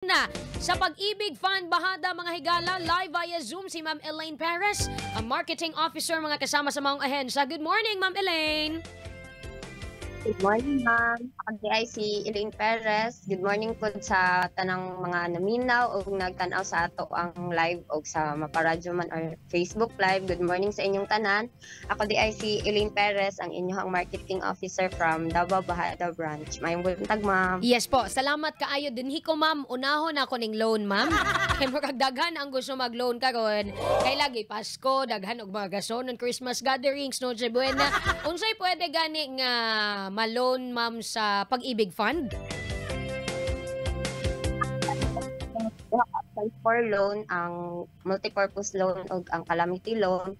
Na sa Pag-ibig Fund Bahada mga higala, live via Zoom si Ma'am Elaine Perez, ang marketing officer mga kasama sa maong ahensya. Good morning, Ma'am Elaine. Good morning, ma'am. Ako ay si Elaine Perez. Good morning po sa tanang mga naminaw o nagtanaw sa ato ang live o sa maparadyo man or Facebook live. Good morning sa inyong tanan. Ako di ay si Elaine Perez, ang inyong marketing officer from Davao Bahada Branch. Mayong buntag, ma'am. Yes po, salamat kaayo din hiko, ma'am. Unahon ako ning loan, ma'am. Kay murag daghan ang gusto mag-loan karon. Kay lagi Pasko, daghan og mga gasonon, Christmas gatherings, Noche Buena. Unsay pwede gani nga ma-loan, ma'am, sa Pag-ibig Fund? For loan, ang multipurpose loan o ang calamity loan.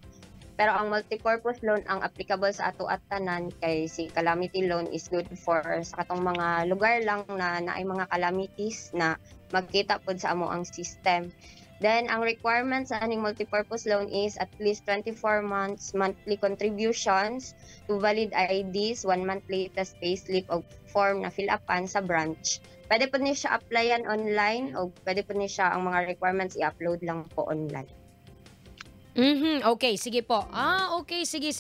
Pero ang multipurpose loan ang applicable sa ato at tanan, kay si calamity loan is good for sa katong mga lugar lang na naay mga calamities na magkita pod sa amo ang system. Then ang requirements sa aning multipurpose loan is at least 24 months monthly contributions, 2 valid IDs, 1 month latest payslip o form na fill upan sa branch. Pwede po niya siya applyan online o pwede po niya siya ang mga requirements i-upload lang po online. Okay, sige po. Okay, sige.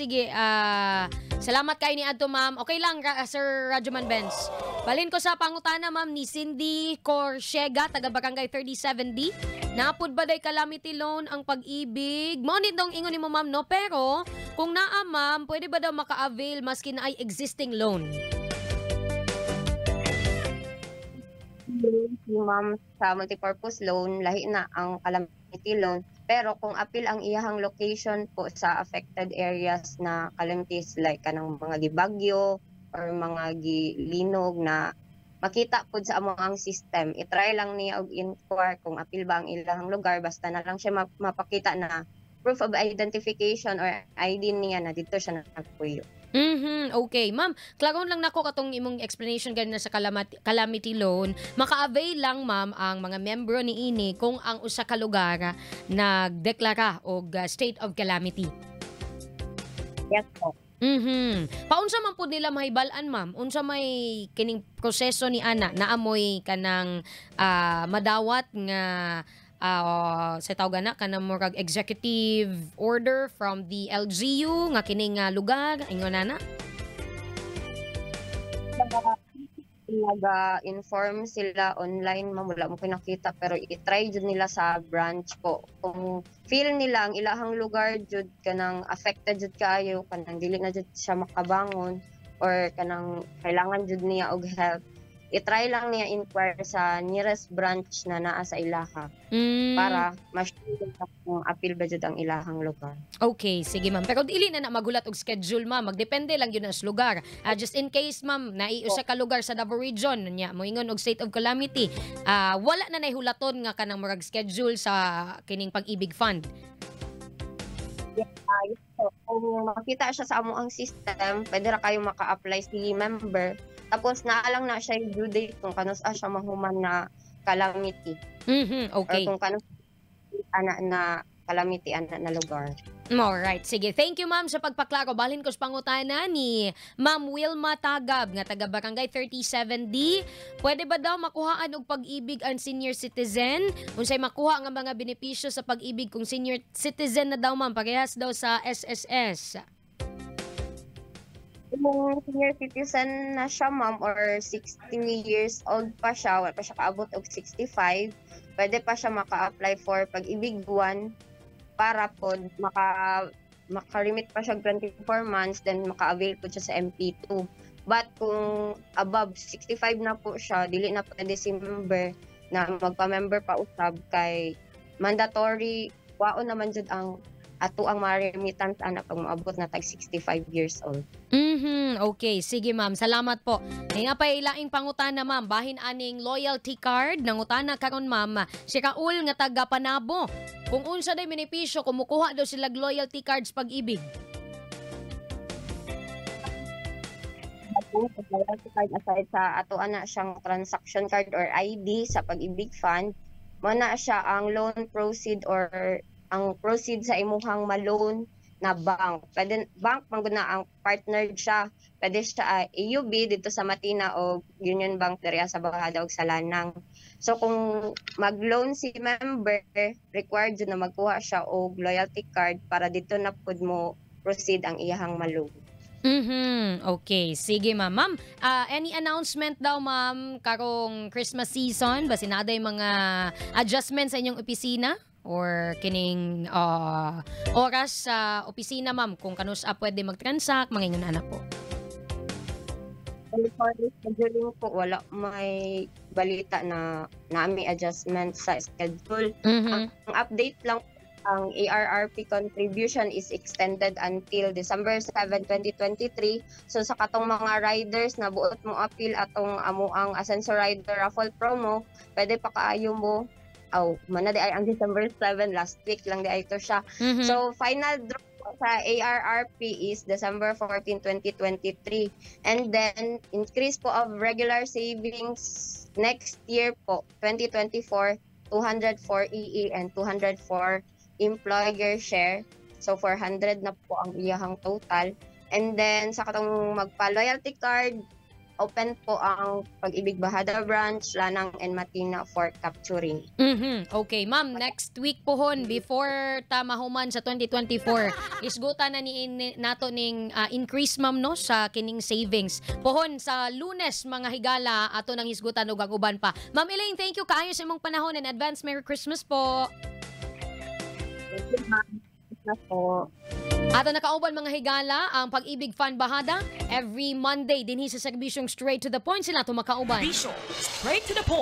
Salamat kayo ni Adto, ma'am. Okay lang, Sir Rajuman Benz. Balin ko sa pangutana, ma'am, ni Cindy Corsiega, taga Barangay 37D. Napud ba day calamity loan ang Pag-ibig? Mo nitong ingon ni mo, ma'am, no? Pero, kung naa, ma'am, pwede ba daw maka-avail maski na ay existing loan? Si ma'am sa multipurpose loan, lahi na ang calamity loan. Pero kung appeal ang iyahang location po sa affected areas na calamities like kanang mga gibagyo or mga gilinog na makita po sa among system, itry lang niya og inquire kung appeal ba ang ilang lugar, basta na lang siya mapakita na proof of identification or ID niya na dito siya nagpuyo. Okay, ma'am. Klaron lang nako katong imong explanation ganina sa calamity loan. Maka-avail lang, ma'am, ang mga membro ni ini kung ang usa ka lugar nagdeklara og state of calamity. Yes po. Paunsa man pud nila mahibal-an, ma'am? Unsa may kining proseso ni ana naamoy kanang madawat nga sa tawag na kanang murag executive order from the LGU nga kining lugar ingon na? Nag-inform sila online, ma'am, wala mo pinakita pero i-try jud nila sa branch po kung feel nila ang ilahang lugar jud kanang affected jud kaayo, kanang dili na jud siya makabangon or kanang kailangan jud niya og help, i-try lang niya inquire sa nearest branch na naa sa ilaha para ma-sure kung appeal ba jud ang ilahang lugar. Okay, sige, ma'am. Pero dili na magulat og schedule, ma'am. Magdepende lang yun sa lugar. Just in case, ma'am, naiusa ka lugar sa Davao Region, nya moingon og state of calamity, wala na nahulaton nga kanang murag schedule sa kining Pag-ibig Fund. Yes, so, kung makita siya sa amo ang system, pwede ra kayo maka-apply si member. Tapos naalang na siya yung due date kung kanus siya mahuman na calamity. Okay. Or kung kanus na calamity na lugar. Alright, sige. Thank you, ma'am, sa pagpaklaro. Balhin ko sa pangutana ni Ma'am Wilma Tagab nga taga Barangay 37D. Pwede ba daw makuhaan og Pag-ibig ang senior citizen? Unsay makuha nga mga benepisyo sa Pag-ibig kung senior citizen na daw, ma'am? Parehas daw sa SSS. Kung senior citizen na siya, ma'am, or 60 years old pa siya, wala pa siya kaabot og 65, pwede pa siya maka-apply for Pag-ibig 1 para po maka-remit pa siya 24 months, then maka-avail po siya sa MP2. But kung above 65 na po siya, dili na pwede si member na magpa-member pa usab kay mandatory waon naman jud ang ato ang mga remittance anak pag maabot na tag 65 years old. Okay, sige, ma'am. Salamat po. Nga pa ilaing pangutana, ma'am. Bahin aning loyalty card. Nangutana karon, ma'am. Si Kaul nga taga Panabo. Kung unsa day benepisyo, kumukuha daw sila loyalty cards Pag-ibig. Loyalty card aside sa ato ana siyang transaction card or ID sa Pag-ibig Fund, mo na siya ang loan proceed or ang proceed sa imuhang ma-loan na bank. Pwede bank mangguna ang partner siya. Pwede siya AUB dito sa Matina o Union Bank diri sa Bahada ug sa Lanang. So kung mag-loan si member, required jud na magkuha siya og loyalty card para dito na pud mo proceed ang iyahang ma-loan. Okay, sige ma'am. Ma'am, any announcement daw ma'am karong Christmas season? Basi naday mga adjustments sa inyong opisina? Or kining oras sa opisina ma'am kung kanus pwede mag-transact, mga ingon anak po. For scheduling po, wala may balita na naami adjustment sa schedule. Ang update lang, ang ARRP contribution is extended until December 7, 2023. So sa katong mga riders na buot mo appeal atong amo ang Ascenso Rider Raffle promo, pwede pa kaayo mo. Mana di ay ang December 7, last week lang di ay ito siya. So final draw sa ARRP is December 14, 2023. And then, increase po of regular savings next year po, 2024, 204 EE and 204 employer share. So, 400 na po ang iyahang total. And then, sa katong magpa-loyalty card, open po ang Pag-ibig Bahada branch, Lanang and Matina for capturing. Okay, ma'am, next week pohon before ta mahuman sa 2024, isgutan na ni nato ning increase ma'am no sa kining savings. Pohon sa Lunes mga higala ato nang isgutan ug ang uban pa. Ma'am Elaine, thank you kaayo sa imong panahon and advance Merry Christmas po. Thank you, ma'am. Po. Ato nakauban mga higala ang Pag-ibig Fund Bahada every Monday dinhi sa serbisyong straight to the point sila to makauban. Straight to the point.